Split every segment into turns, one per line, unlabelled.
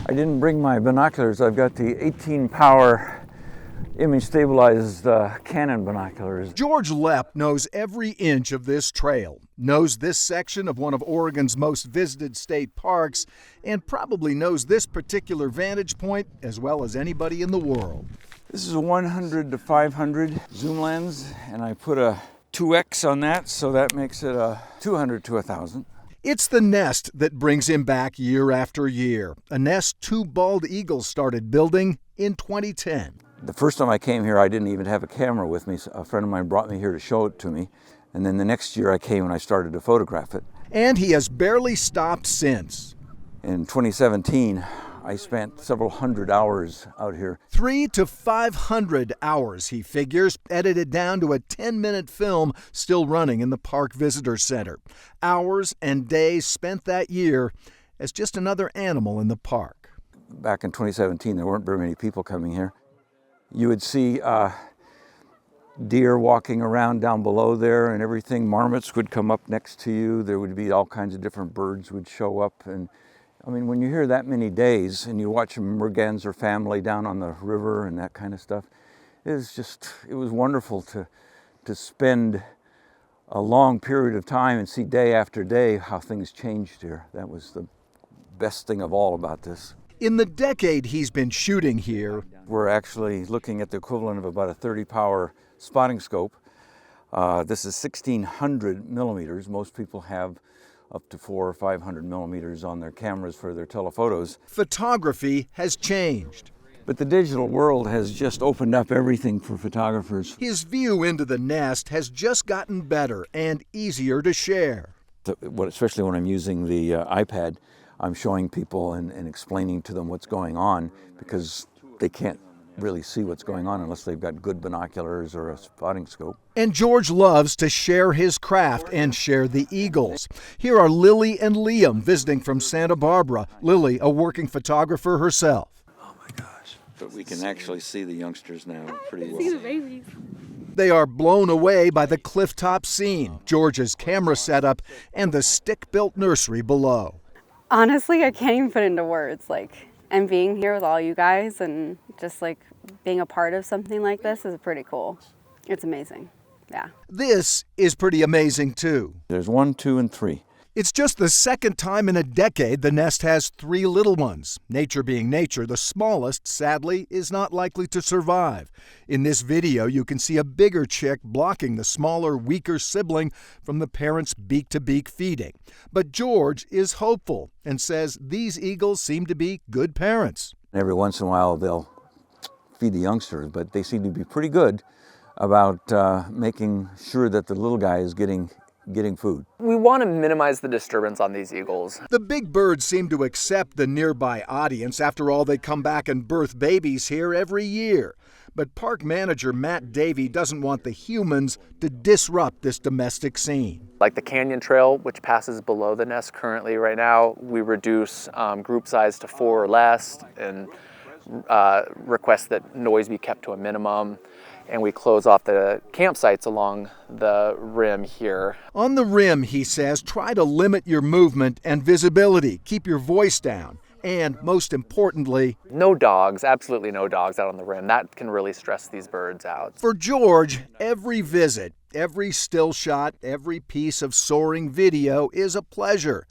I didn't bring my binoculars. I've got the 18 power image stabilized Canon binoculars.
George Lepp knows every inch of this trail, knows this section of one of Oregon's most visited state parks, and probably knows this particular vantage point as well as anybody in the world.
This is a 100 to 500 zoom lens, and I put a 2x on that, so that makes it a 200 to 1,000.
It's the nest that brings him back year after year, a nest two bald eagles started building in 2010.
The first time I came here, I didn't even have a camera with me. A friend of mine brought me here to show it to me. And then the next year I came and I started to photograph it.
And he has barely stopped since.
In 2017, I spent several hundred hours out here.
300 to 500 hours, he figures, edited down to a 10-minute film still running in the Park Visitor Center. Hours and days spent that year as just another animal in the park.
Back in 2017, there weren't very many people coming here. You would see deer walking around down below there and everything. Marmots would come up next to you. There would be all kinds of different birds would show up. And I mean, when you're here that many days and you watch a merganser family down on the river and that kind of stuff, it was wonderful to spend a long period of time and see day after day how things changed here. That was the best thing of all about this.
In the decade he's been shooting here,
we're actually looking at the equivalent of about a 30 power spotting scope. This is 1,600 millimeters. Most people have up to 400 or 500 millimeters on their cameras for their telephotos.
Photography has changed.
But the digital world has just opened up everything for photographers.
His view into the nest has just gotten better and easier to share.
Especially when I'm using the iPad, I'm showing people and explaining to them what's going on, because they can't really see what's going on unless they've got good binoculars or a spotting scope.
And George loves to share his craft and share the eagles. Here are Lily and Liam visiting from Santa Barbara. Lily, a working photographer herself.
Oh my gosh. But we can actually see the youngsters now pretty well.
See the babies.
They are blown away by the clifftop scene, George's camera setup, and the stick-built nursery below.
Honestly, I can't even put into words. And being here with all you guys and just being a part of something like this is pretty cool. It's amazing. Yeah.
This is pretty amazing too.
There's 1, 2, and 3.
It's just the second time in a decade the nest has 3 little ones. Nature being nature, the smallest, sadly, is not likely to survive. In this video, you can see a bigger chick blocking the smaller, weaker sibling from the parent's beak-to-beak feeding. But George is hopeful and says these eagles seem to be good parents.
Every once in a while they'll feed the youngsters, but they seem to be pretty good about making sure that the little guy is getting food.
We want to minimize the disturbance on these eagles.
The big birds seem to accept the nearby audience. After all, they come back and birth babies here every year. But park manager Matt Davey doesn't want the humans to disrupt this domestic scene.
Like the canyon trail, which passes below the nest currently right now, we reduce group size to 4 or less and request that noise be kept to a minimum. And we close off the campsites along the rim here.
On the rim, he says, try to limit your movement and visibility. Keep your voice down. And most importantly,
no dogs, absolutely no dogs out on the rim. That can really stress these birds out.
For George, every visit, every still shot, every piece of soaring video is a pleasure.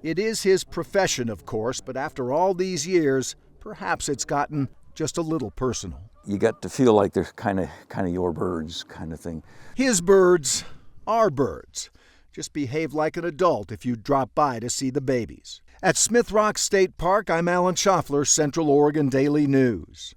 It is his profession, of course, but after all these years, perhaps it's gotten just a little personal.
You got to feel like they're kind of your birds kind of thing.
His birds are birds. Just behave like an adult if you drop by to see the babies. At Smith Rock State Park, I'm Schauffler, Central Oregon Daily News.